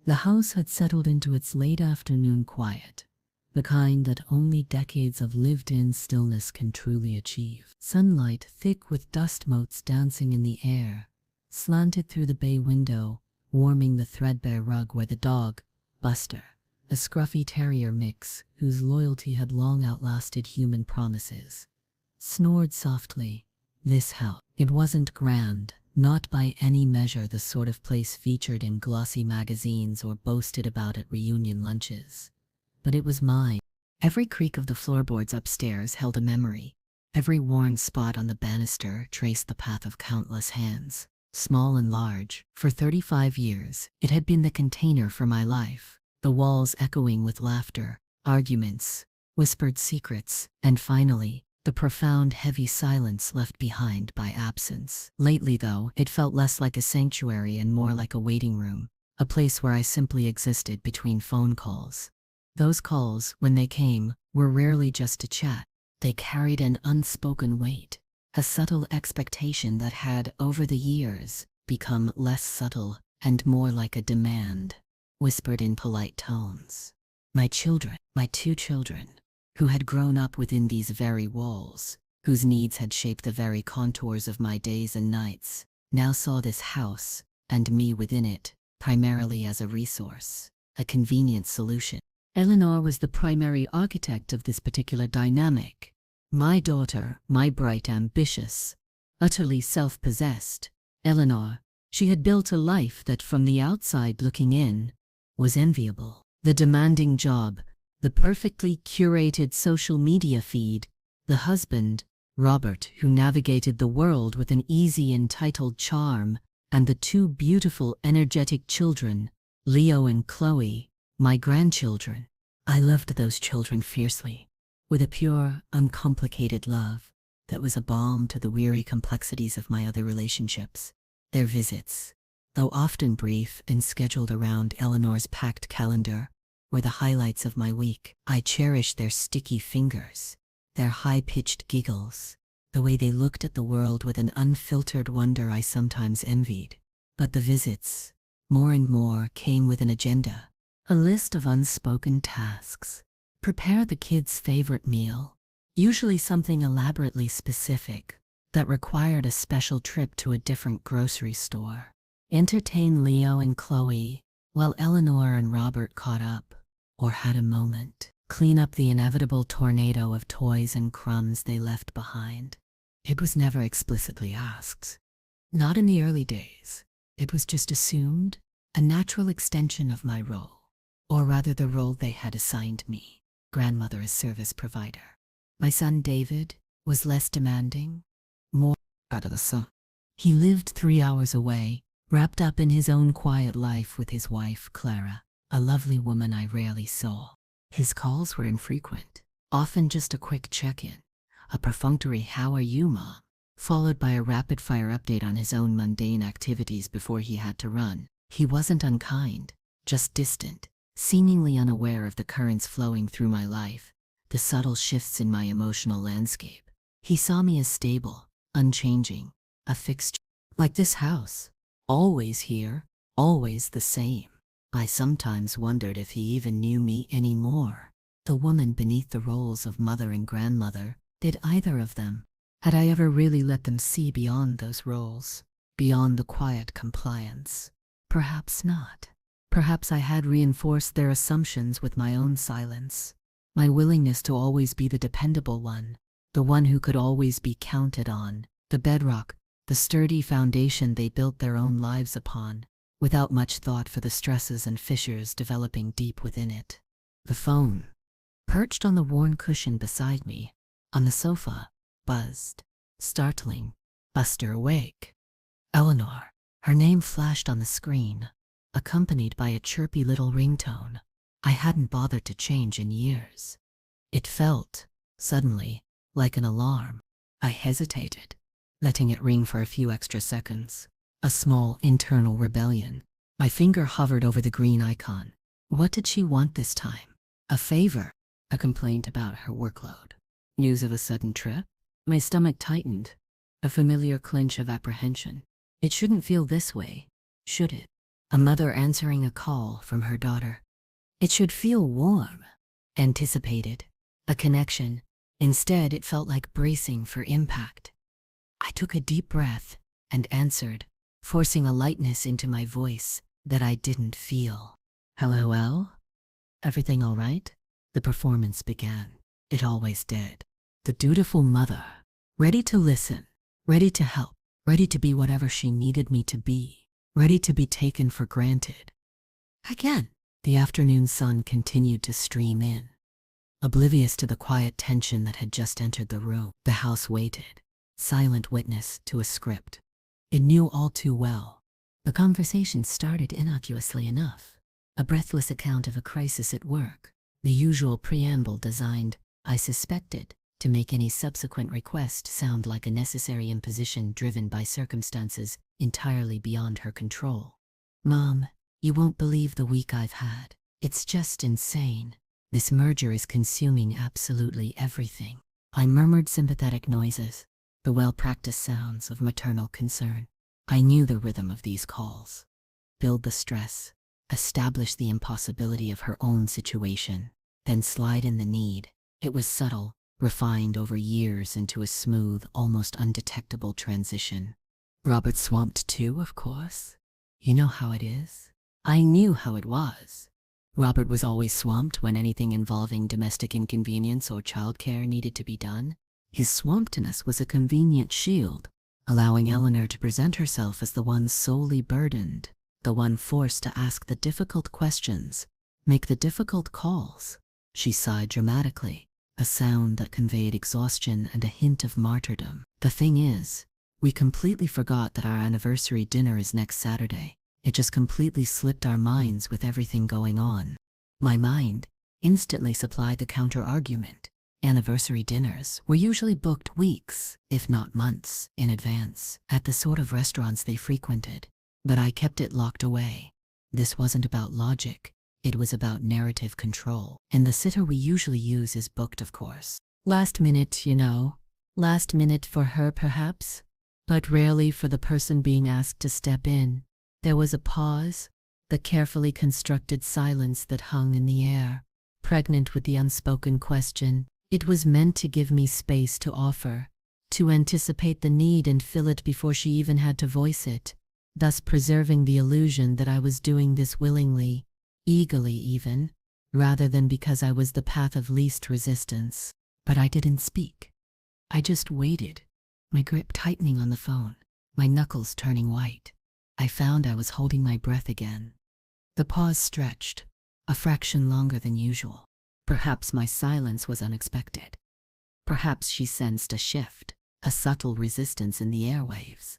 The house had settled into its late afternoon quiet, the kind that only decades of lived-in stillness can truly achieve. Sunlight, thick with dust motes dancing in the air, slanted through the bay window, warming the threadbare rug where the dog, Buster, a scruffy terrier mix whose loyalty had long outlasted human promises, snored softly. This house, it wasn't grand, not by any measure the sort of place featured in glossy magazines or boasted about at reunion lunches. But it was mine. Every creak of the floorboards upstairs held a memory. Every worn spot on the banister traced the path of countless hands, small and large. For 35 years, it had been the container for my life, the walls echoing with laughter, arguments, whispered secrets, and finally, the profound, heavy silence left behind by absence. Lately, though, it felt less like a sanctuary and more like a waiting room, a place where I simply existed between phone calls. Those calls, when they came, were rarely just to chat. They carried an unspoken weight, a subtle expectation that had, over the years, become less subtle and more like a demand, whispered in polite tones. My children, my 2 children, who had grown up within these very walls, whose needs had shaped the very contours of my days and nights, now saw this house, and me within it, primarily as a resource, a convenient solution. Eleanor was the primary architect of this particular dynamic. My daughter, my bright, ambitious, utterly self-possessed Eleanor, she had built a life that from the outside looking in was enviable. The demanding job, the perfectly curated social media feed, the husband, Robert, who navigated the world with an easy, entitled charm, and the 2 beautiful, energetic children, Leo and Chloe, my grandchildren. I loved those children fiercely, with a pure, uncomplicated love that was a balm to the weary complexities of my other relationships. Their visits, though often brief and scheduled around Eleanor's packed calendar, were the highlights of my week. I cherished their sticky fingers, their high-pitched giggles, the way they looked at the world with an unfiltered wonder I sometimes envied. But the visits, more and more, came with an agenda, a list of unspoken tasks. Prepare the kids' favorite meal, usually something elaborately specific that required a special trip to a different grocery store. Entertain Leo and Chloe while Eleanor and Robert caught up, or had a moment. Clean up the inevitable tornado of toys and crumbs they left behind. It was never explicitly asked. Not in the early days. It was just assumed, a natural extension of my role, or rather the role they had assigned me, grandmother as service provider. My son David was less demanding, more out of the sun. He lived 3 hours away, wrapped up in his own quiet life with his wife, Clara, a lovely woman I rarely saw. His calls were infrequent, often just a quick check-in, a perfunctory "How are you, Mom?" followed by a rapid-fire update on his own mundane activities before he had to run. He wasn't unkind, just distant, seemingly unaware of the currents flowing through my life, the subtle shifts in my emotional landscape. He saw me as stable, unchanging, a fixture, like this house, always here, always the same. I sometimes wondered if he even knew me anymore. The woman beneath the roles of mother and grandmother, did either of them? Had I ever really let them see beyond those roles, beyond the quiet compliance? Perhaps not. Perhaps I had reinforced their assumptions with my own silence, my willingness to always be the dependable one, the one who could always be counted on, the bedrock, the sturdy foundation they built their own lives upon, without much thought for the stresses and fissures developing deep within it. The phone, perched on the worn cushion beside me, on the sofa, buzzed, startling. Buster awake. Eleanor. Her name flashed on the screen, accompanied by a chirpy little ringtone I hadn't bothered to change in years. It felt, suddenly, like an alarm. I hesitated, letting it ring for a few extra seconds. A small internal rebellion. My finger hovered over the green icon. What did she want this time? A favor? A complaint about her workload? News of a sudden trip? My stomach tightened, a familiar clench of apprehension. It shouldn't feel this way, should it? A mother answering a call from her daughter. It should feel warm, anticipated, a connection. Instead, it felt like bracing for impact. I took a deep breath and answered, forcing a lightness into my voice that I didn't feel. Hello, Elle? Everything all right? The performance began. It always did. The dutiful mother, ready to listen, ready to help, ready to be whatever she needed me to be, ready to be taken for granted. Again, the afternoon sun continued to stream in. Oblivious to the quiet tension that had just entered the room, the house waited, silent witness to a script. It knew all too well. The conversation started innocuously enough. A breathless account of a crisis at work, the usual preamble designed, I suspected, to make any subsequent request sound like a necessary imposition driven by circumstances entirely beyond her control. Mom, you won't believe the week I've had. It's just insane. This merger is consuming absolutely everything. I murmured sympathetic noises, the well-practiced sounds of maternal concern. I knew the rhythm of these calls. Build the stress, establish the impossibility of her own situation, then slide in the need. It was subtle, refined over years into a smooth, almost undetectable transition. Robert swamped too, of course. You know how it is. I knew how it was. Robert was always swamped when anything involving domestic inconvenience or childcare needed to be done. His swampedness was a convenient shield, allowing Eleanor to present herself as the one solely burdened, the one forced to ask the difficult questions, make the difficult calls. She sighed dramatically, a sound that conveyed exhaustion and a hint of martyrdom. The thing is, we completely forgot that our anniversary dinner is next Saturday. It just completely slipped our minds with everything going on. My mind instantly supplied the counter-argument. Anniversary dinners were usually booked weeks, if not months, in advance, at the sort of restaurants they frequented. But I kept it locked away. This wasn't about logic. It was about narrative control. And the sitter we usually use is booked, of course. Last minute, you know. Last minute for her, perhaps, but rarely for the person being asked to step in. There was a pause, the carefully constructed silence that hung in the air, pregnant with the unspoken question. It was meant to give me space to offer, to anticipate the need and fill it before she even had to voice it, thus preserving the illusion that I was doing this willingly, eagerly even, rather than because I was the path of least resistance. But I didn't speak. I just waited, my grip tightening on the phone, my knuckles turning white. I found I was holding my breath again. The pause stretched, a fraction longer than usual. Perhaps my silence was unexpected. Perhaps she sensed a shift, a subtle resistance in the airwaves.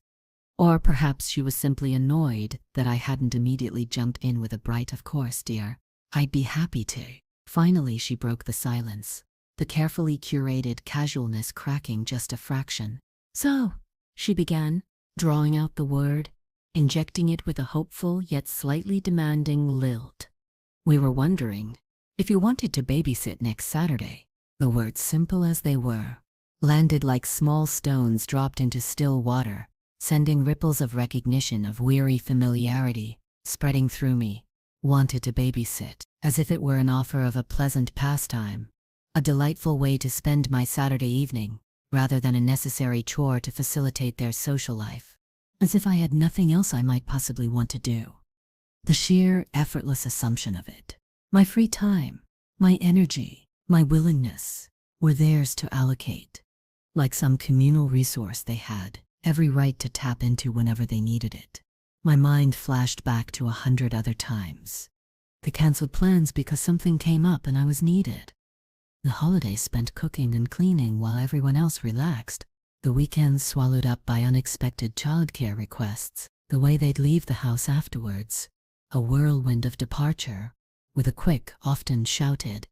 Or perhaps she was simply annoyed that I hadn't immediately jumped in with a bright, "Of course, dear. I'd be happy to." Finally, she broke the silence, the carefully curated casualness cracking just a fraction. "So," she began, drawing out the word, injecting it with a hopeful yet slightly demanding lilt. "We were wondering if you wanted to babysit next Saturday." The words, simple as they were, landed like small stones dropped into still water, sending ripples of recognition, of weary familiarity, spreading through me. Wanted to babysit, as if it were an offer of a pleasant pastime, a delightful way to spend my Saturday evening, rather than a necessary chore to facilitate their social life. As if I had nothing else I might possibly want to do. The sheer, effortless assumption of it. My free time, my energy, my willingness were theirs to allocate. Like some communal resource they had every right to tap into whenever they needed it. My mind flashed back to 100 other times. They canceled plans because something came up and I was needed. The holidays spent cooking and cleaning while everyone else relaxed. The weekends swallowed up by unexpected childcare requests. The way they'd leave the house afterwards. A whirlwind of departure, with a quick, often shouted,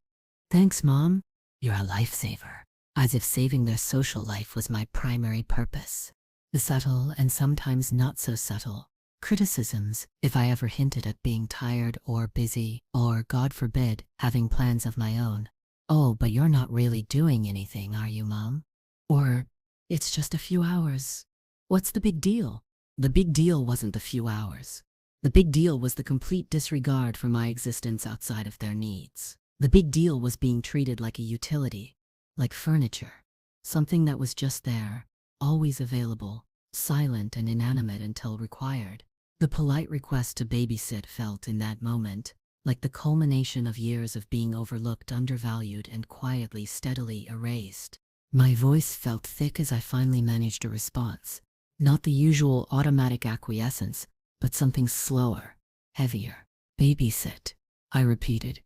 "Thanks, Mom. You're a lifesaver." As if saving their social life was my primary purpose. The subtle and sometimes not so subtle criticisms, if I ever hinted at being tired or busy, or, God forbid, having plans of my own. "Oh, but you're not really doing anything, are you, Mom?" Or, "It's just a few hours. What's the big deal?" The big deal wasn't the few hours. The big deal was the complete disregard for my existence outside of their needs. The big deal was being treated like a utility, like furniture, something that was just there, always available, silent and inanimate until required. The polite request to babysit felt in that moment like the culmination of years of being overlooked, undervalued, and quietly, steadily erased. My voice felt thick as I finally managed a response. Not the usual automatic acquiescence, but something slower, heavier. Babysit, I repeated,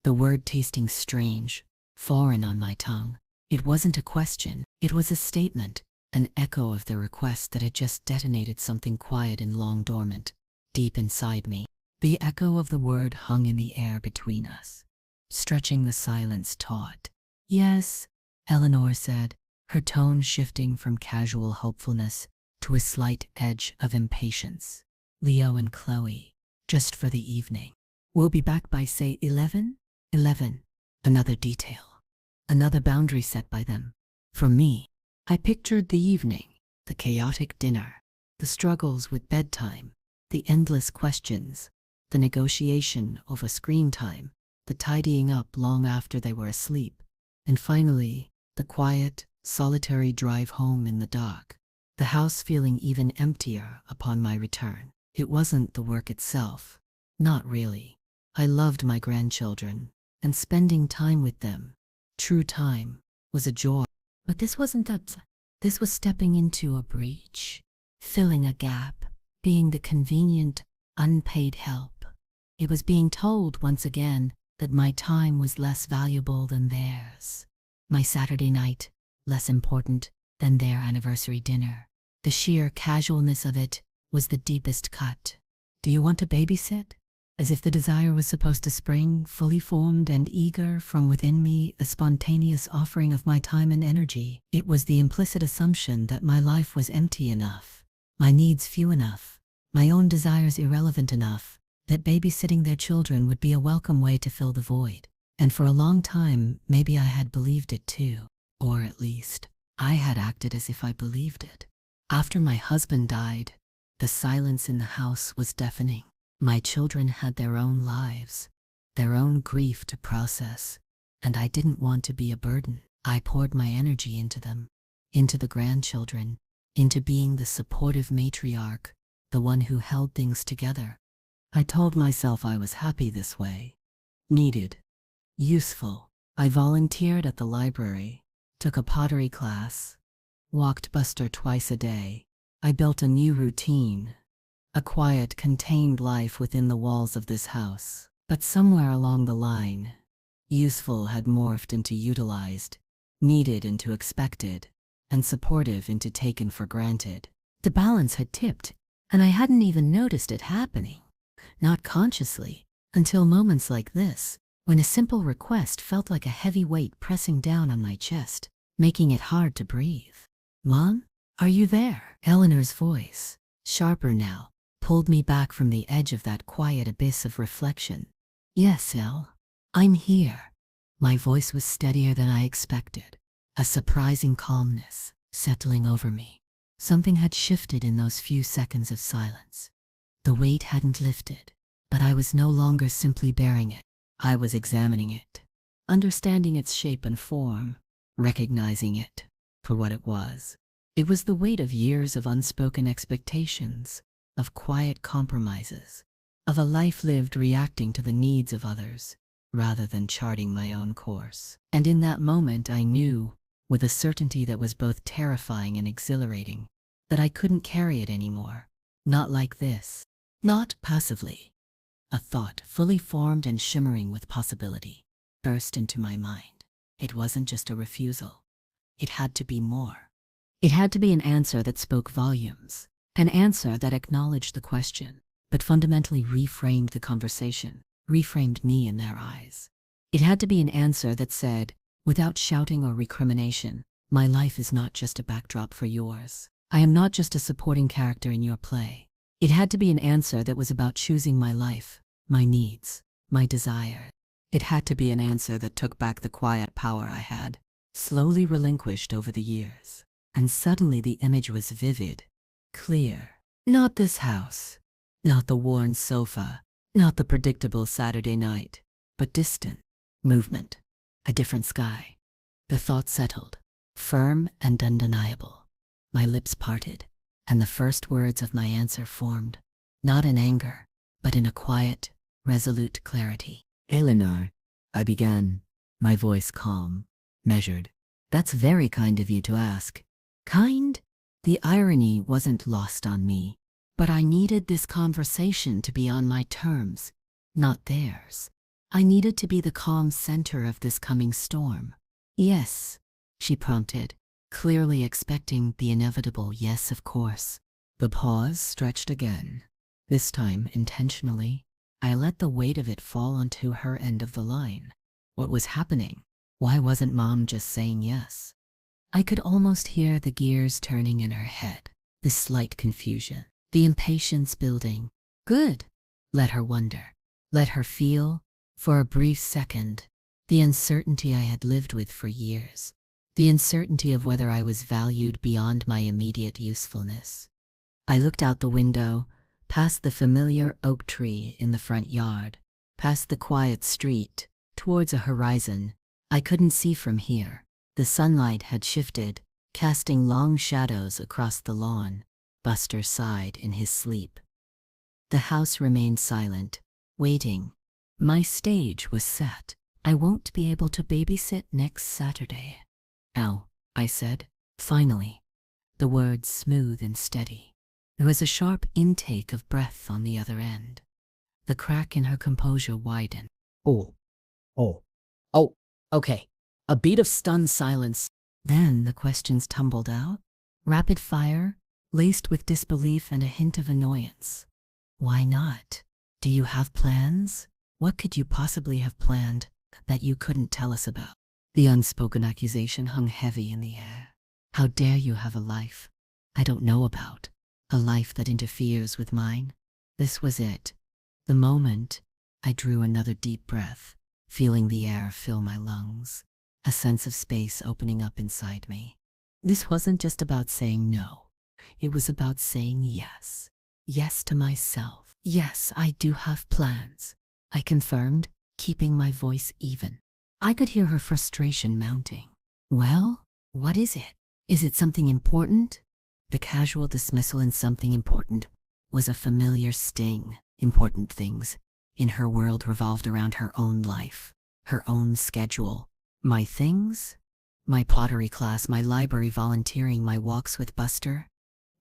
the word tasting strange, foreign on my tongue. It wasn't a question, it was a statement, an echo of the request that had just detonated something quiet and long dormant, deep inside me. The echo of the word hung in the air between us, stretching the silence taut. Yes, Eleanor said, her tone shifting from casual hopefulness to a slight edge of impatience. Leo and Chloe, just for the evening. We'll be back by, say, 11? 11. Another detail. Another boundary set by them. For me, I pictured the evening, the chaotic dinner, the struggles with bedtime, the endless questions, the negotiation over screen time, the tidying up long after they were asleep, and finally, the quiet, solitary drive home in the dark, the house feeling even emptier upon my return. It wasn't the work itself. Not really. I loved my grandchildren, and spending time with them, true time, was a joy. But this wasn't that. This was stepping into a breach, filling a gap, being the convenient, unpaid help. It was being told once again that my time was less valuable than theirs. My Saturday night, less important than their anniversary dinner. The sheer casualness of it was the deepest cut. Do you want to babysit? As if the desire was supposed to spring, fully formed and eager, from within me, a spontaneous offering of my time and energy. It was the implicit assumption that my life was empty enough, my needs few enough, my own desires irrelevant enough, that babysitting their children would be a welcome way to fill the void. And for a long time, maybe I had believed it too. Or at least, I had acted as if I believed it. After my husband died, the silence in the house was deafening. My children had their own lives, their own grief to process, and I didn't want to be a burden. I poured my energy into them, into the grandchildren, into being the supportive matriarch, the one who held things together. I told myself I was happy this way. Needed. Useful. I volunteered at the library, took a pottery class, walked Buster twice a day. I built a new routine, a quiet, contained life within the walls of this house. But somewhere along the line, useful had morphed into utilized, needed into expected, and supportive into taken for granted. The balance had tipped, and I hadn't even noticed it happening. Not consciously, until moments like this, when a simple request felt like a heavy weight pressing down on my chest, making it hard to breathe. "Mom, are you there?" Eleanor's voice, sharper now, pulled me back from the edge of that quiet abyss of reflection. "Yes, Elle, I'm here." My voice was steadier than I expected, a surprising calmness settling over me. Something had shifted in those few seconds of silence. The weight hadn't lifted, but I was no longer simply bearing it. I was examining it, understanding its shape and form, recognizing it for what it was. It was the weight of years of unspoken expectations, of quiet compromises, of a life lived reacting to the needs of others, rather than charting my own course. And in that moment I knew, with a certainty that was both terrifying and exhilarating, that I couldn't carry it anymore. Not like this. Not passively. A thought, fully formed and shimmering with possibility, burst into my mind. It wasn't just a refusal. It had to be more. It had to be an answer that spoke volumes, an answer that acknowledged the question, but fundamentally reframed the conversation, reframed me in their eyes. It had to be an answer that said, without shouting or recrimination, my life is not just a backdrop for yours. I am not just a supporting character in your play. It had to be an answer that was about choosing my life, my needs, my desire. It had to be an answer that took back the quiet power I had, slowly relinquished over the years. And suddenly the image was vivid, clear. Not this house, Not the worn sofa, not the predictable Saturday night, but distant, movement, a different sky. The thought settled, firm and undeniable. My lips parted, and the first words of my answer formed, not in anger, but in a quiet, resolute clarity. Eleanor, I began, my voice calm, measured. That's very kind of you to ask. Kind? The irony wasn't lost on me, but I needed this conversation to be on my terms, not theirs. I needed to be the calm center of this coming storm. Yes, she prompted, clearly expecting the inevitable yes, of course. The pause stretched again. This time, intentionally, I let the weight of it fall onto her end of the line. What was happening? Why wasn't Mom just saying yes? I could almost hear the gears turning in her head, the slight confusion, the impatience building. Good. Let her wonder. Let her feel, for a brief second, the uncertainty I had lived with for years. The uncertainty of whether I was valued beyond my immediate usefulness. I looked out the window, past the familiar oak tree in the front yard, past the quiet street, towards a horizon I couldn't see from here. The sunlight had shifted, casting long shadows across the lawn. Buster sighed in his sleep. The house remained silent, waiting. My stage was set. I won't be able to babysit next Saturday. Ow, I said, finally, the words smooth and steady. There was a sharp intake of breath on the other end. The crack in her composure widened. Oh, okay. A beat of stunned silence. Then the questions tumbled out, rapid fire, laced with disbelief and a hint of annoyance. Why not? Do you have plans? What could you possibly have planned that you couldn't tell us about? The unspoken accusation hung heavy in the air. How dare you have a life I don't know about? A life that interferes with mine? This was it. The moment I drew another deep breath, feeling the air fill my lungs, a sense of space opening up inside me. This wasn't just about saying no. It was about saying yes. Yes to myself. Yes, I do have plans, I confirmed, keeping my voice even. I could hear her frustration mounting. Well, what is it? Is it something important? The casual dismissal in something important was a familiar sting. Important things in her world revolved around her own life, her own schedule. My things? My pottery class, my library volunteering, my walks with Buster?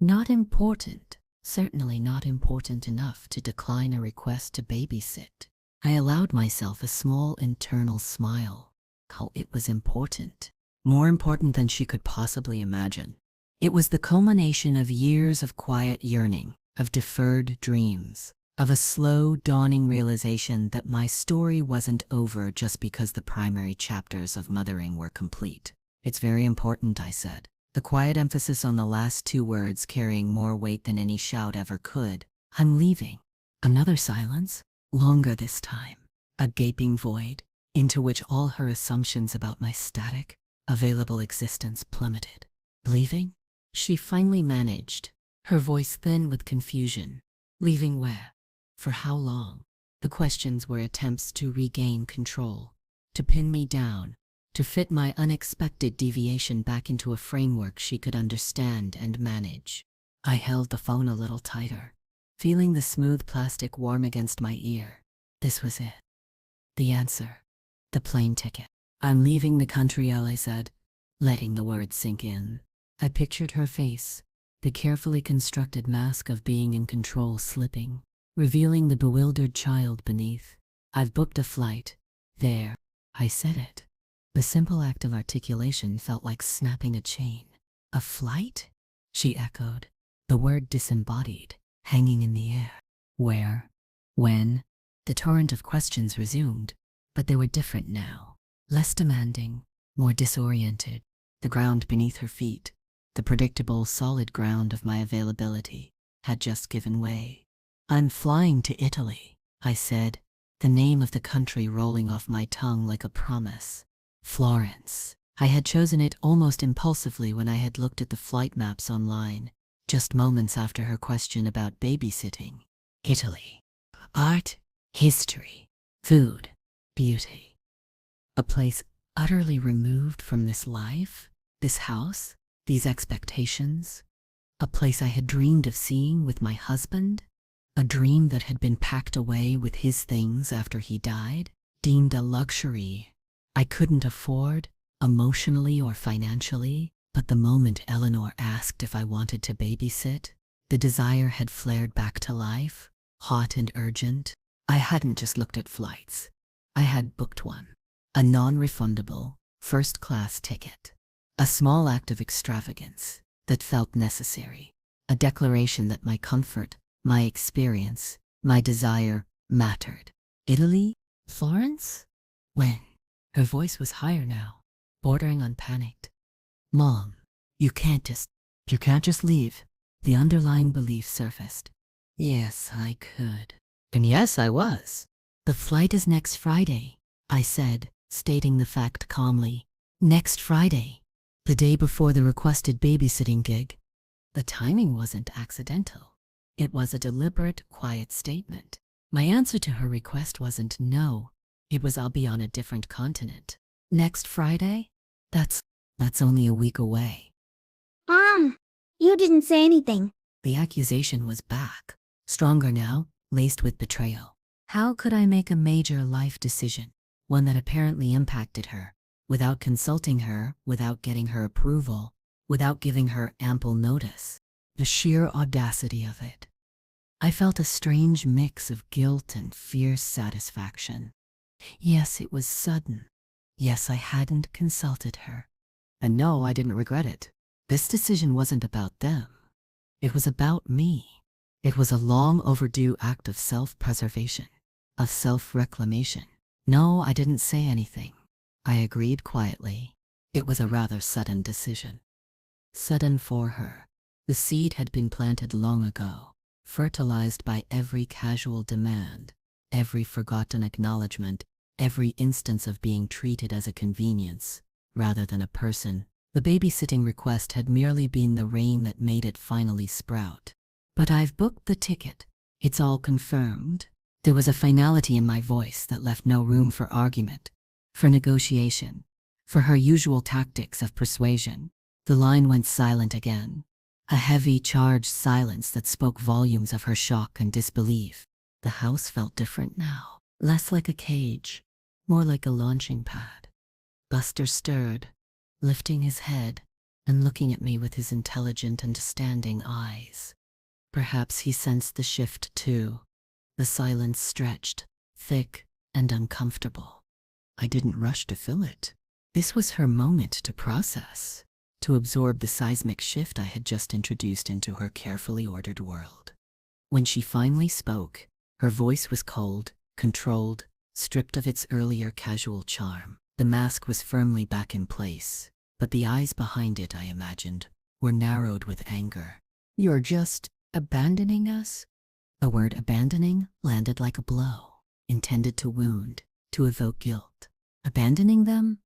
Not important. Certainly not important enough to decline a request to babysit. I allowed myself a small internal smile. Oh, it was important. More important than she could possibly imagine. It was the culmination of years of quiet yearning, of deferred dreams, of a slow dawning realization that my story wasn't over just because the primary chapters of mothering were complete. It's very important, I said, the quiet emphasis on the last two words carrying more weight than any shout ever could. I'm leaving. Another silence, longer this time. A gaping void, into which all her assumptions about my static, available existence plummeted. Leaving? She finally managed, her voice thin with confusion. Leaving where? For how long? The questions were attempts to regain control, to pin me down, to fit my unexpected deviation back into a framework she could understand and manage. I held the phone a little tighter, feeling the smooth plastic warm against my ear. This was it. The answer. The plane ticket. I'm leaving the country, I said, letting the words sink in. I pictured her face, the carefully constructed mask of being in control slipping, revealing the bewildered child beneath. I've booked a flight. There. I said it. The simple act of articulation felt like snapping a chain. A flight? She echoed, the word disembodied, hanging in the air. Where? When? The torrent of questions resumed, but they were different now. Less demanding, more disoriented. The ground beneath her feet, the predictable, solid ground of my availability, had just given way. I'm flying to Italy, I said, the name of the country rolling off my tongue like a promise. Florence. I had chosen it almost impulsively when I had looked at the flight maps online, just moments after her question about babysitting. Italy. Art, history, food, beauty. A place utterly removed from this life, this house, these expectations. A place I had dreamed of seeing with my husband. A dream that had been packed away with his things after he died, deemed a luxury I couldn't afford, emotionally or financially. But the moment Eleanor asked if I wanted to babysit, the desire had flared back to life, hot and urgent. I hadn't just looked at flights. I had booked one. A non-refundable, first-class ticket. A small act of extravagance that felt necessary. A declaration that my comfort, my experience, my desire mattered. Italy? Florence? When? Her voice was higher now, bordering on panicked. Mom, you can't just leave. The underlying belief surfaced. Yes, I could. And yes, I was. The flight is next Friday, I said, stating the fact calmly. Next Friday. The day before the requested babysitting gig. The timing wasn't accidental. It was a deliberate, quiet statement. My answer to her request wasn't no. It was I'll be on a different continent. Next Friday? That's only a week away. Mom, you didn't say anything. The accusation was back, stronger now, laced with betrayal. How could I make a major life decision, one that apparently impacted her, without consulting her, without getting her approval, without giving her ample notice? The sheer audacity of it. I felt a strange mix of guilt and fierce satisfaction. Yes, it was sudden. Yes, I hadn't consulted her. And no, I didn't regret it. This decision wasn't about them. It was about me. It was a long overdue act of self-preservation, of self-reclamation. No, I didn't say anything. I agreed quietly. It was a rather sudden decision. Sudden for her. The seed had been planted long ago, fertilized by every casual demand, every forgotten acknowledgement, every instance of being treated as a convenience, rather than a person. The babysitting request had merely been the rain that made it finally sprout. But I've booked the ticket. It's all confirmed. There was a finality in my voice that left no room for argument, for negotiation, for her usual tactics of persuasion. The line went silent again. A heavy, charged silence that spoke volumes of her shock and disbelief. The house felt different now. Less like a cage, more like a launching pad. Buster stirred, lifting his head and looking at me with his intelligent, understanding eyes. Perhaps he sensed the shift too. The silence stretched, thick and uncomfortable. I didn't rush to fill it. This was her moment to process, to absorb the seismic shift I had just introduced into her carefully ordered world. When she finally spoke, her voice was cold, controlled, stripped of its earlier casual charm. The mask was firmly back in place, but the eyes behind it, I imagined, were narrowed with anger. You're just abandoning us? The word abandoning landed like a blow, intended to wound, to evoke guilt. Abandoning them?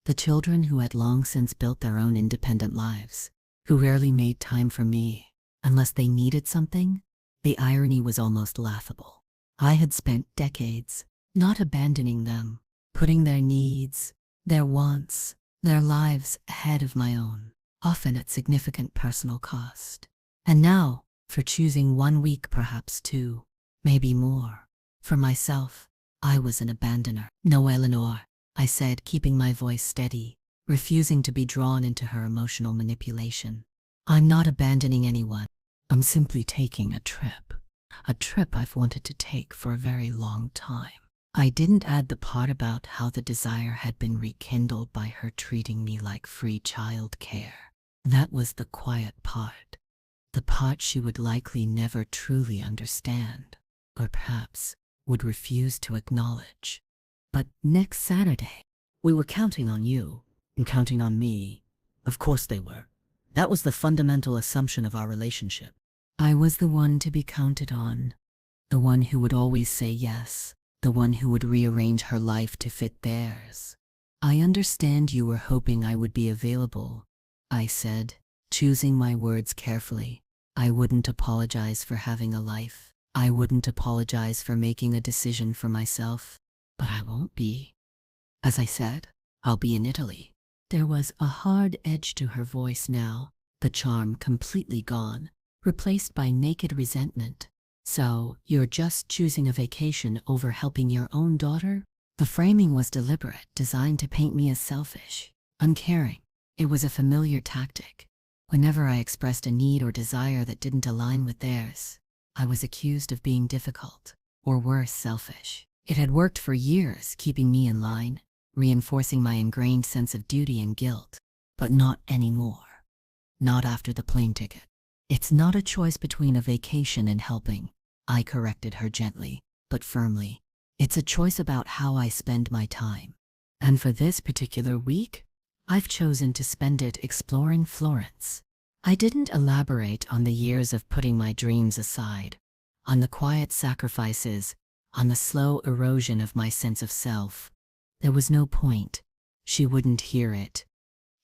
The children who had long since built their own independent lives, who rarely made time for me, unless they needed something? The irony was almost laughable. I had spent decades not abandoning them, putting their needs, their wants, their lives ahead of my own, often at significant personal cost. And now, for choosing 1 week, perhaps 2, maybe more, for myself, I was an abandoner. No, Eleanor, I said, keeping my voice steady, refusing to be drawn into her emotional manipulation. I'm not abandoning anyone. I'm simply taking a trip I've wanted to take for a very long time. I didn't add the part about how the desire had been rekindled by her treating me like free child care. That was the quiet part, the part she would likely never truly understand, or perhaps would refuse to acknowledge. But next Saturday, we were counting on you, and counting on me. Of course they were. That was the fundamental assumption of our relationship. I was the one to be counted on, the one who would always say yes, the one who would rearrange her life to fit theirs. I understand you were hoping I would be available, I said, choosing my words carefully. I wouldn't apologize for having a life, I wouldn't apologize for making a decision for myself, but I won't be. As I said, I'll be in Italy. There was a hard edge to her voice now, the charm completely gone, replaced by naked resentment. So, you're just choosing a vacation over helping your own daughter? The framing was deliberate, designed to paint me as selfish, uncaring. It was a familiar tactic. Whenever I expressed a need or desire that didn't align with theirs, I was accused of being difficult, or worse, selfish. It had worked for years, keeping me in line, reinforcing my ingrained sense of duty and guilt. But not anymore. Not after the plane ticket. It's not a choice between a vacation and helping, I corrected her gently, but firmly. It's a choice about how I spend my time. And for this particular week, I've chosen to spend it exploring Florence. I didn't elaborate on the years of putting my dreams aside, on the quiet sacrifices, on the slow erosion of my sense of self. There was no point. She wouldn't hear it.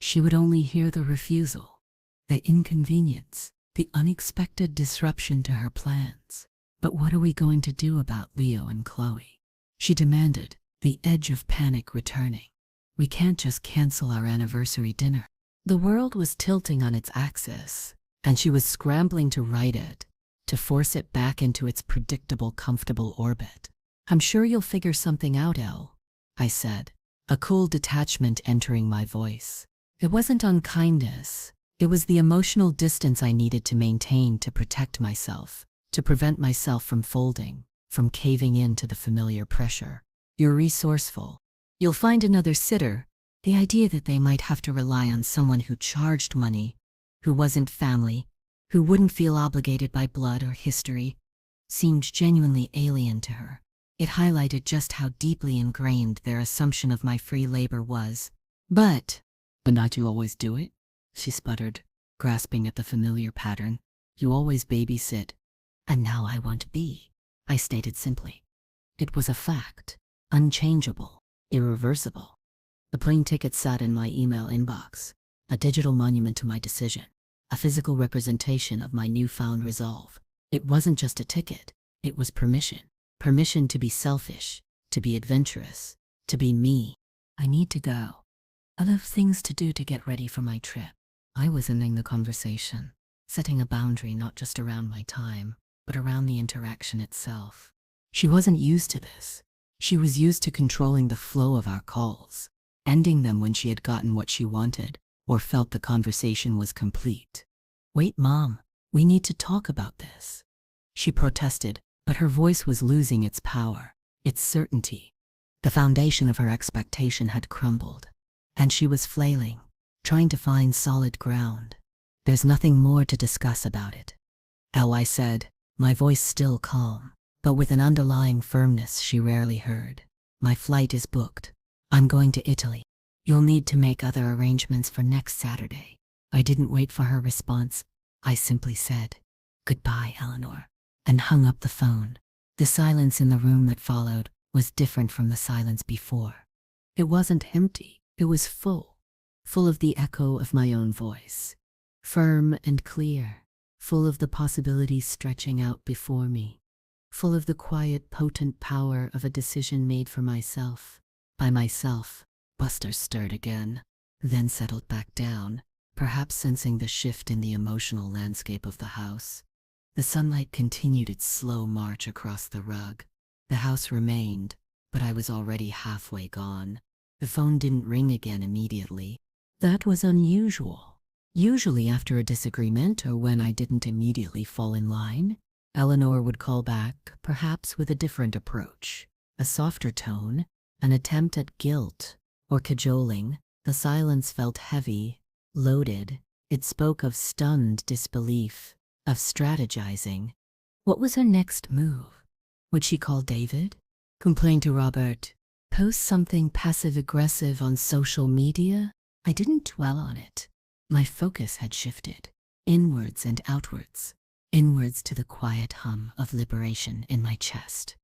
She would only hear the refusal, the inconvenience, the unexpected disruption to her plans. But what are we going to do about Leo and Chloe? She demanded, the edge of panic returning. We can't just cancel our anniversary dinner. The world was tilting on its axis, and she was scrambling to right it, to force it back into its predictable, comfortable orbit. I'm sure you'll figure something out, Elle, I said, a cool detachment entering my voice. It wasn't unkindness. It was the emotional distance I needed to maintain to protect myself, to prevent myself from folding, from caving in to the familiar pressure. You're resourceful. You'll find another sitter. The idea that they might have to rely on someone who charged money, who wasn't family, who wouldn't feel obligated by blood or history, seemed genuinely alien to her. It highlighted just how deeply ingrained their assumption of my free labor was. But not you always do it? She sputtered, grasping at the familiar pattern. You always babysit. And now I want to be, I stated simply. It was a fact, unchangeable, irreversible. The plane ticket sat in my email inbox, a digital monument to my decision, a physical representation of my newfound resolve. It wasn't just a ticket, it was permission. Permission to be selfish, to be adventurous, to be me. I need to go. I have things to do to get ready for my trip. I was ending the conversation, setting a boundary not just around my time, but around the interaction itself. She wasn't used to this. She was used to controlling the flow of our calls, ending them when she had gotten what she wanted or felt the conversation was complete. Wait, Mom, we need to talk about this. She protested, but her voice was losing its power, its certainty. The foundation of her expectation had crumbled, and she was flailing, trying to find solid ground. There's nothing more to discuss about it. Elle, I said, my voice still calm, but with an underlying firmness she rarely heard. My flight is booked. I'm going to Italy. You'll need to make other arrangements for next Saturday. I didn't wait for her response. I simply said, goodbye, Eleanor, and hung up the phone. The silence in the room that followed was different from the silence before. It wasn't empty, it was full of the echo of my own voice, firm and clear, full of the possibilities stretching out before me, full of the quiet, potent power of a decision made for myself, by myself. Buster stirred again, then settled back down, perhaps sensing the shift in the emotional landscape of the house. The sunlight continued its slow march across the rug. The house remained, but I was already halfway gone. The phone didn't ring again immediately. That was unusual. Usually after a disagreement or when I didn't immediately fall in line, Eleanor would call back, perhaps with a different approach, a softer tone, an attempt at guilt or cajoling. The silence felt heavy, loaded. It spoke of stunned disbelief, of strategizing. What was her next move? Would she call David? Complain to Robert? Post something passive-aggressive on social media? I didn't dwell on it. My focus had shifted, inwards and outwards. Inwards to the quiet hum of liberation in my chest.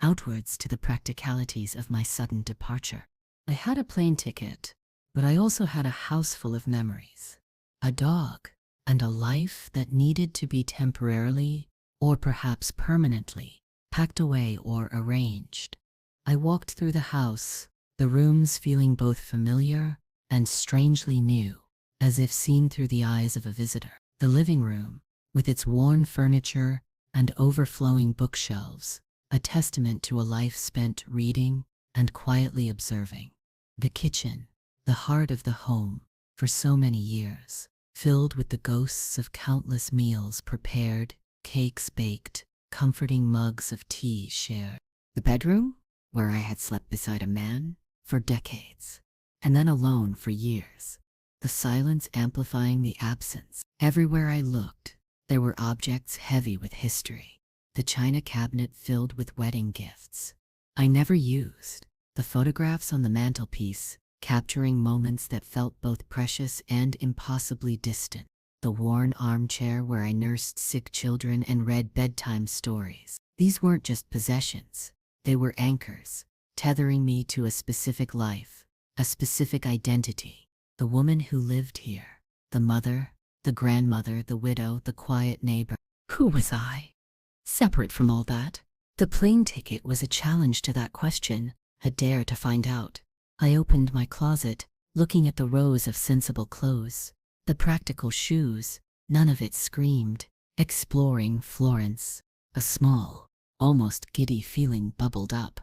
Outwards to the practicalities of my sudden departure. I had a plane ticket, but I also had a house full of memories. A dog, and a life that needed to be temporarily or perhaps permanently, packed away or arranged. I walked through the house, the rooms feeling both familiar and strangely new, as if seen through the eyes of a visitor. The living room, with its worn furniture and overflowing bookshelves, a testament to a life spent reading and quietly observing. The kitchen, the heart of the home for so many years, filled with the ghosts of countless meals prepared, cakes baked, comforting mugs of tea shared. The bedroom, where I had slept beside a man for decades, and then alone for years, the silence amplifying the absence. Everywhere I looked, there were objects heavy with history. The china cabinet filled with wedding gifts I never used, the photographs on the mantelpiece capturing moments that felt both precious and impossibly distant, the worn armchair where I nursed sick children and read bedtime stories. These weren't just possessions, they were anchors, tethering me to a specific life, a specific identity. The woman who lived here, the mother, the grandmother, the widow, the quiet neighbor. Who was I? Separate from all that? The plane ticket was a challenge to that question, a dare to find out. I opened my closet, looking at the rows of sensible clothes, the practical shoes, none of it screamed, exploring Florence. A small, almost giddy feeling bubbled up.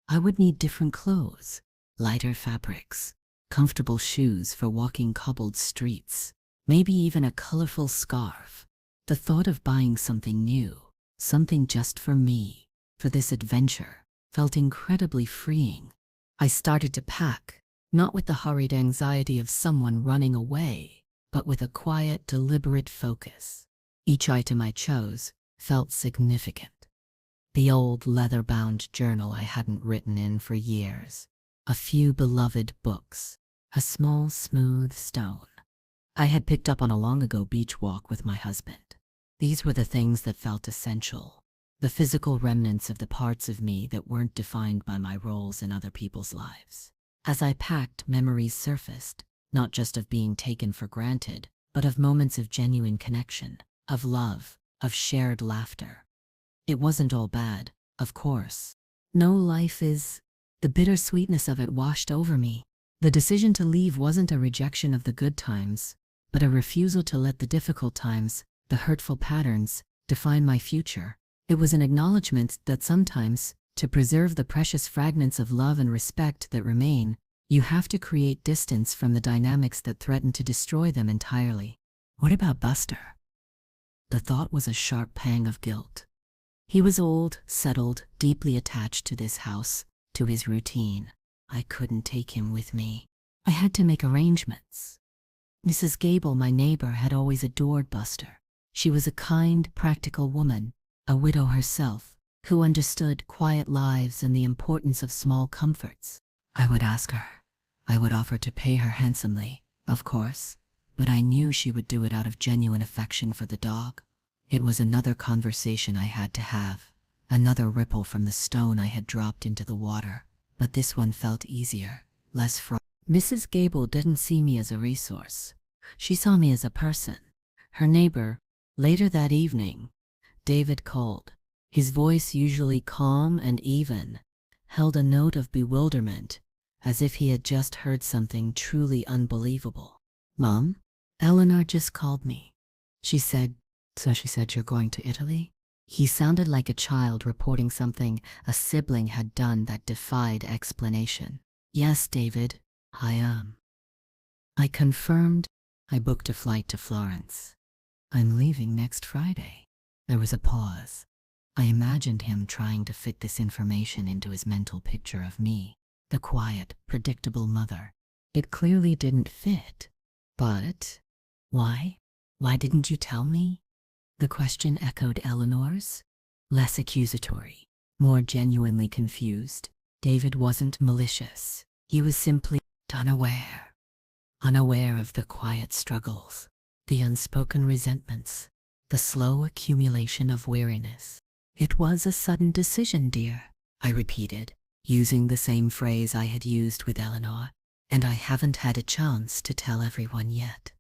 I would need different clothes, lighter fabrics, comfortable shoes for walking cobbled streets, maybe even a colorful scarf. The thought of buying something new, something just for me, for this adventure, felt incredibly freeing. I started to pack, not with the hurried anxiety of someone running away, but with a quiet, deliberate focus. Each item I chose felt significant. The old leather-bound journal I hadn't written in for years, a few beloved books, a small, smooth stone I had picked up on a long-ago beach walk with my husband. These were the things that felt essential, the physical remnants of the parts of me that weren't defined by my roles in other people's lives. As I packed, memories surfaced, not just of being taken for granted, but of moments of genuine connection, of love, of shared laughter. It wasn't all bad, of course. No, life is. The bittersweetness of it washed over me. The decision to leave wasn't a rejection of the good times, but a refusal to let the difficult times, the hurtful patterns, define my future. It was an acknowledgement that sometimes, to preserve the precious fragments of love and respect that remain, you have to create distance from the dynamics that threaten to destroy them entirely. What about Buster? The thought was a sharp pang of guilt. He was old, settled, deeply attached to this house, to his routine. I couldn't take him with me. I had to make arrangements. Mrs. Gable, my neighbor, had always adored Buster. She was a kind, practical woman, a widow herself, who understood quiet lives and the importance of small comforts. I would ask her. I would offer to pay her handsomely, of course, but I knew she would do it out of genuine affection for the dog. It was another conversation I had to have, another ripple from the stone I had dropped into the water, but this one felt easier, less fraught. Mrs. Gable didn't see me as a resource. She saw me as a person. Her neighbor, later that evening, David called. His voice, usually calm and even, held a note of bewilderment, as if he had just heard something truly unbelievable. "Mom, Eleanor just called me. She said you're going to Italy?" He sounded like a child reporting something a sibling had done that defied explanation. "Yes, David, I am." I confirmed. I booked a flight to Florence. "I'm leaving next Friday." There was a pause. I imagined him trying to fit this information into his mental picture of me, the quiet, predictable mother. It clearly didn't fit. But why? Why didn't you tell me? The question echoed Eleanor's, less accusatory, more genuinely confused. David wasn't malicious. He was simply unaware. Unaware of the quiet struggles, the unspoken resentments, the slow accumulation of weariness. "It was a sudden decision, dear," I repeated, using the same phrase I had used with Eleanor, "and I haven't had a chance to tell everyone yet."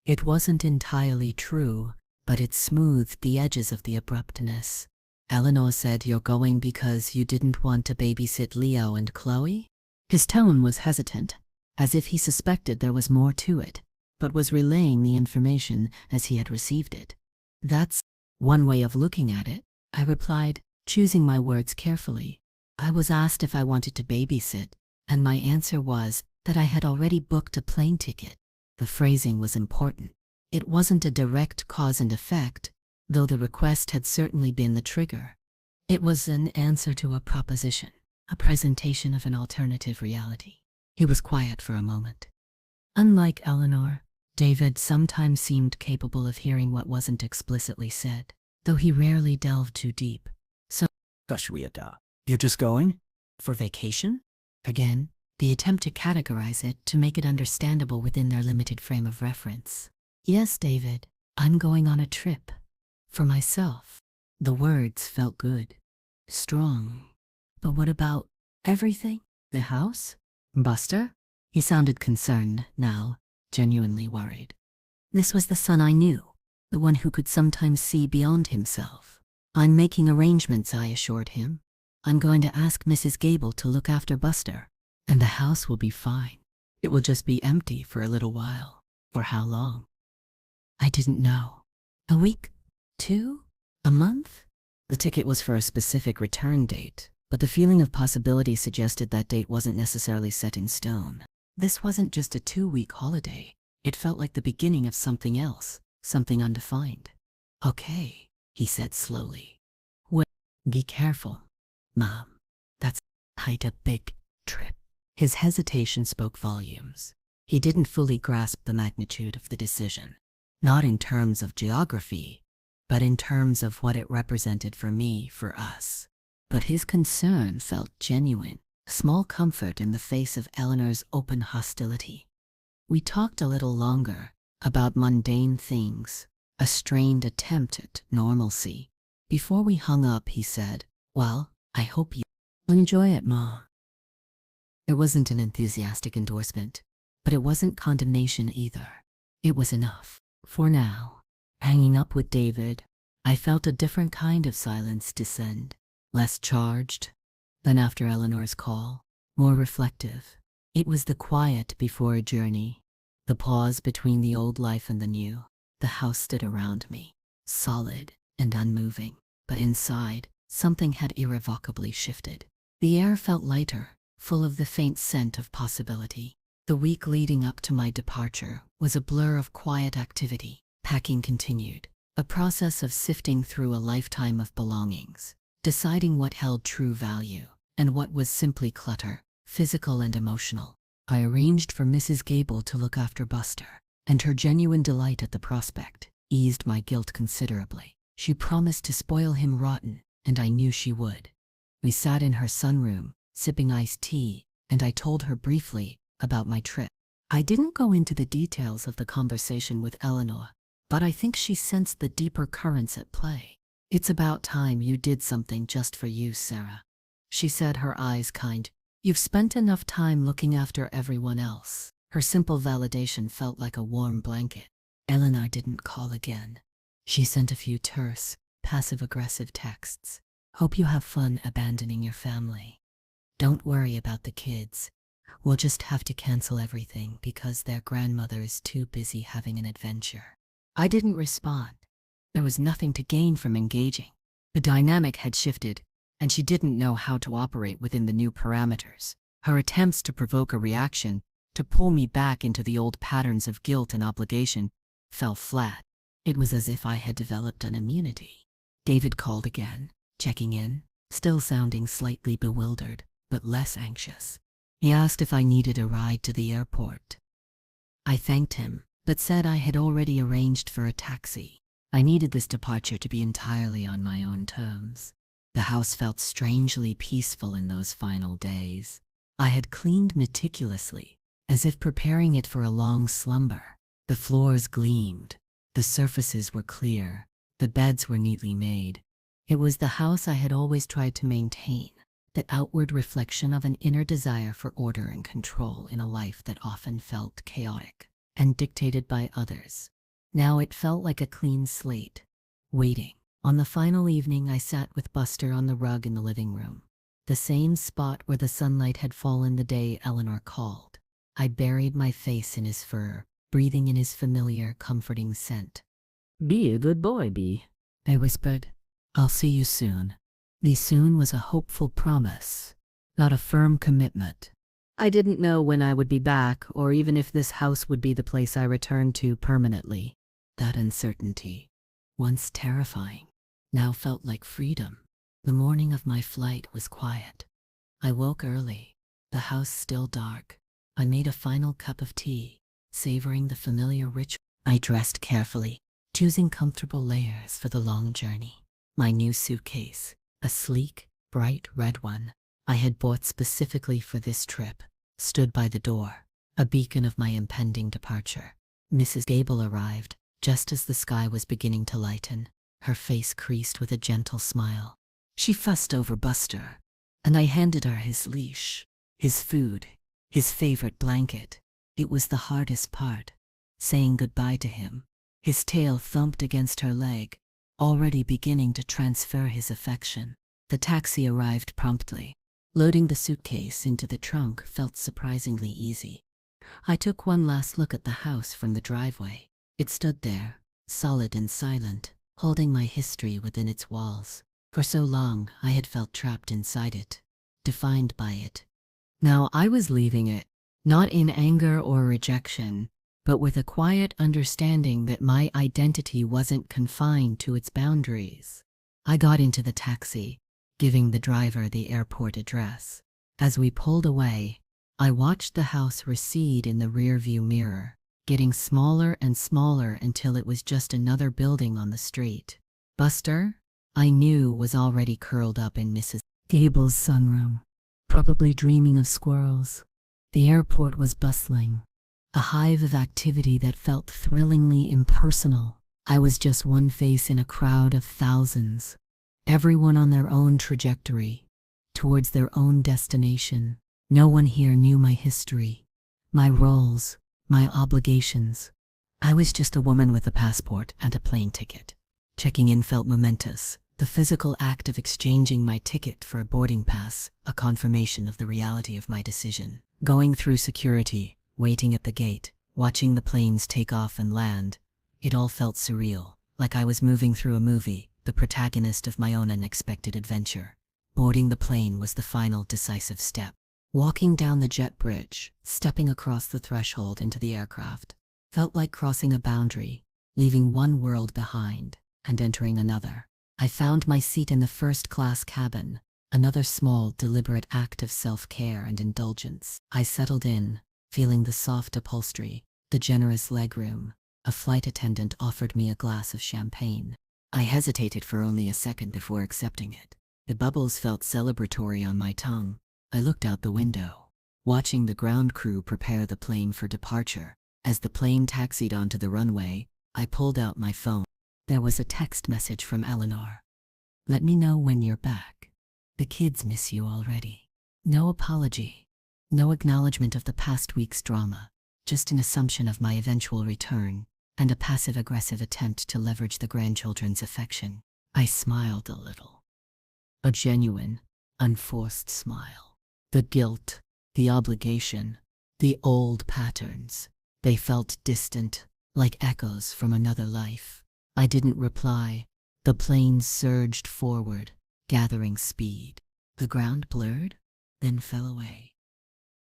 It wasn't entirely true, but it smoothed the edges of the abruptness. Eleanor said you're going because you didn't want to babysit Leo and Chloe? His tone was hesitant, as if he suspected there was more to it, but was relaying the information as he had received it. That's one way of looking at it, I replied, choosing my words carefully. I was asked if I wanted to babysit, and my answer was that I had already booked a plane ticket. The phrasing was important. It wasn't a direct cause and effect, though the request had certainly been the trigger. It was an answer to a proposition, a presentation of an alternative reality. He was quiet for a moment. Unlike Eleanor, David sometimes seemed capable of hearing what wasn't explicitly said, though he rarely delved too deep. So, You're just going? for vacation? Again, the attempt to categorize it to make it understandable within their limited frame of reference. Yes, David, I'm going on a trip. For myself. The words felt good. Strong. But what about everything? The house? Buster? He sounded concerned now, genuinely worried. This was the son I knew, the one who could sometimes see beyond himself. I'm making arrangements, I assured him. I'm going to ask Mrs. Gable to look after Buster, and the house will be fine. It will just be empty for a little while. For how long? I didn't know. A week? 2? A month? The ticket was for a specific return date, but the feeling of possibility suggested that date wasn't necessarily set in stone. This wasn't just a 2-week holiday. It felt like the beginning of something else, something undefined. Okay, he said slowly. Well, be careful, Mom. That's quite a big trip. His hesitation spoke volumes. He didn't fully grasp the magnitude of the decision. Not in terms of geography, but in terms of what it represented for me, for us. But his concern felt genuine, a small comfort in the face of Eleanor's open hostility. We talked a little longer, about mundane things, a strained attempt at normalcy. Before we hung up, he said, "Well, I hope you enjoy it, Ma." It wasn't an enthusiastic endorsement, but it wasn't condemnation either. It was enough. For now. Hanging up with David, I felt a different kind of silence descend, less charged than after Eleanor's call, more reflective. It was the quiet before a journey, the pause between the old life and the new. The house stood around me, solid and unmoving, but inside, something had irrevocably shifted. The air felt lighter, full of the faint scent of possibility. The week leading up to my departure was a blur of quiet activity. Packing continued, a process of sifting through a lifetime of belongings, deciding what held true value and what was simply clutter, physical and emotional. I arranged for Mrs. Gable to look after Buster, and her genuine delight at the prospect eased my guilt considerably. She promised to spoil him rotten, and I knew she would. We sat in her sunroom, sipping iced tea, and I told her briefly about my trip. I didn't go into the details of the conversation with Eleanor, but I think she sensed the deeper currents at play. It's about time you did something just for you, Sarah. She said, her eyes kind. You've spent enough time looking after everyone else. Her simple validation felt like a warm blanket. Eleanor didn't call again. She sent a few terse, passive-aggressive texts. Hope you have fun abandoning your family. Don't worry about the kids. We'll just have to cancel everything because their grandmother is too busy having an adventure. I didn't respond. There was nothing to gain from engaging. The dynamic had shifted, and she didn't know how to operate within the new parameters. Her attempts to provoke a reaction, to pull me back into the old patterns of guilt and obligation, fell flat. It was as if I had developed an immunity. David called again, checking in, still sounding slightly bewildered, but less anxious. He asked if I needed a ride to the airport. I thanked him, but said I had already arranged for a taxi. I needed this departure to be entirely on my own terms. The house felt strangely peaceful in those final days. I had cleaned meticulously, as if preparing it for a long slumber. The floors gleamed, the surfaces were clear, the beds were neatly made. It was the house I had always tried to maintain, the outward reflection of an inner desire for order and control in a life that often felt chaotic and dictated by others. Now it felt like a clean slate, waiting. On the final evening, I sat with Buster on the rug in the living room, the same spot where the sunlight had fallen the day Eleanor called. I buried my face in his fur, breathing in his familiar, comforting scent. "Be a good boy, Bee," I whispered. "I'll see you soon." The soon was a hopeful promise, not a firm commitment. I didn't know when I would be back, or even if this house would be the place I returned to permanently. That uncertainty, once terrifying, now felt like freedom. The morning of my flight was quiet. I woke early, the house still dark. I made a final cup of tea, savoring the familiar ritual. I dressed carefully, choosing comfortable layers for the long journey. My new suitcase, a sleek, bright red one I had bought specifically for this trip, stood by the door, a beacon of my impending departure. Mrs. Gable arrived, just as the sky was beginning to lighten, her face creased with a gentle smile. She fussed over Buster, and I handed her his leash, his food, his favorite blanket. It was the hardest part, saying goodbye to him. His tail thumped against her leg, already beginning to transfer his affection. The taxi arrived promptly. Loading the suitcase into the trunk felt surprisingly easy. I took one last look at the house from the driveway. It stood there, solid and silent, holding my history within its walls. For so long, I had felt trapped inside it, defined by it. Now I was leaving it, not in anger or rejection, but with a quiet understanding that my identity wasn't confined to its boundaries. I got into the taxi, giving the driver the airport address. As we pulled away, I watched the house recede in the rearview mirror, getting smaller and smaller until it was just another building on the street. Buster, I knew, was already curled up in Mrs. Gable's sunroom, probably dreaming of squirrels. The airport was bustling, a hive of activity that felt thrillingly impersonal. I was just one face in a crowd of thousands, everyone on their own trajectory, towards their own destination. No one here knew my history, my roles, my obligations. I was just a woman with a passport and a plane ticket. Checking in felt momentous, the physical act of exchanging my ticket for a boarding pass, a confirmation of the reality of my decision. Going through security, waiting at the gate, watching the planes take off and land, it all felt surreal, like I was moving through a movie, the protagonist of my own unexpected adventure. Boarding the plane was the final decisive step. Walking down the jet bridge, stepping across the threshold into the aircraft, felt like crossing a boundary, leaving one world behind and entering another. I found my seat in the first-class cabin, another small, deliberate act of self-care and indulgence. I settled in, feeling the soft upholstery, the generous legroom. A flight attendant offered me a glass of champagne. I hesitated for only a second before accepting it. The bubbles felt celebratory on my tongue. I looked out the window, watching the ground crew prepare the plane for departure. As the plane taxied onto the runway, I pulled out my phone. There was a text message from Eleanor. "Let me know when you're back. The kids miss you already." No apology, no acknowledgement of the past week's drama, just an assumption of my eventual return, and a passive-aggressive attempt to leverage the grandchildren's affection. I smiled a little. A genuine, unforced smile. The guilt, the obligation, the old patterns, they felt distant, like echoes from another life. I didn't reply. The plane surged forward, gathering speed. The ground blurred, then fell away.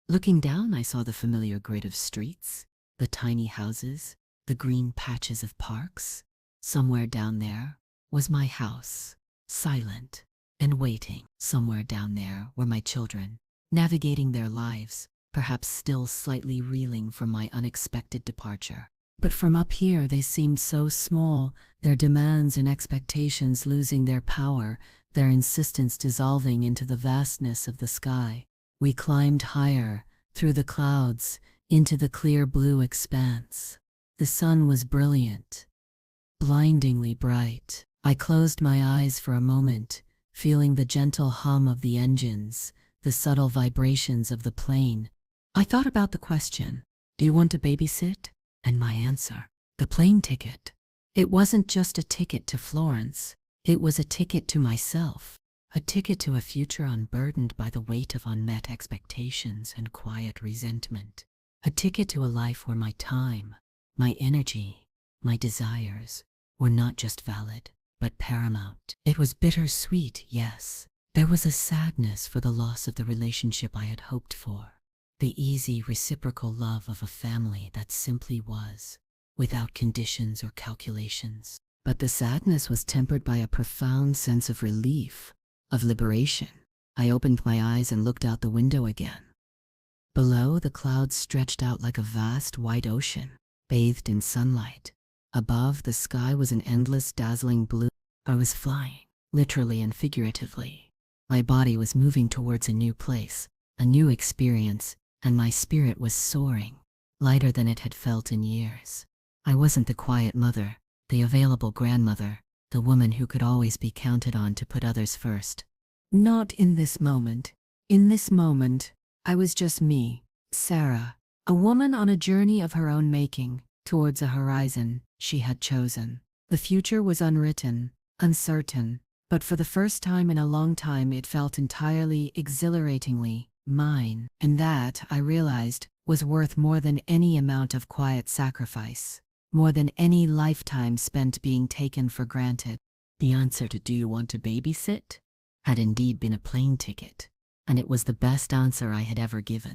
Looking down, I saw the familiar grid of streets, the tiny houses, the green patches of parks. Somewhere down there was my house, silent and waiting. Somewhere down there were my children, navigating their lives, perhaps still slightly reeling from my unexpected departure. But from up here they seemed so small, their demands and expectations losing their power, their insistence dissolving into the vastness of the sky. We climbed higher, through the clouds, into the clear blue expanse. The sun was brilliant, blindingly bright. I closed my eyes for a moment, feeling the gentle hum of the engines, the subtle vibrations of the plane. I thought about the question, "Do you want to babysit?" And my answer, The plane ticket. It wasn't just a ticket to Florence. It was a ticket to myself. A ticket to a future unburdened by the weight of unmet expectations and quiet resentment. A ticket to a life where my time, my energy, my desires were not just valid, but paramount. It was bittersweet, yes. There was a sadness for the loss of the relationship I had hoped for. The easy, reciprocal love of a family that simply was, without conditions or calculations. But the sadness was tempered by a profound sense of relief, of liberation. I opened my eyes and looked out the window again. Below, the clouds stretched out like a vast white ocean, bathed in sunlight. Above, the sky was an endless, dazzling blue. I was flying, literally and figuratively. My body was moving towards a new place, a new experience, and my spirit was soaring, lighter than it had felt in years. I wasn't the quiet mother, the available grandmother, the woman who could always be counted on to put others first. Not in this moment. In this moment, I was just me, Sarah, a woman on a journey of her own making, towards a horizon she had chosen. The future was unwritten, uncertain, but for the first time in a long time it felt entirely, exhilaratingly mine. And that, I realized, was worth more than any amount of quiet sacrifice, more than any lifetime spent being taken for granted. The answer to "do you want to babysit?" had indeed been a plane ticket, and it was the best answer I had ever given.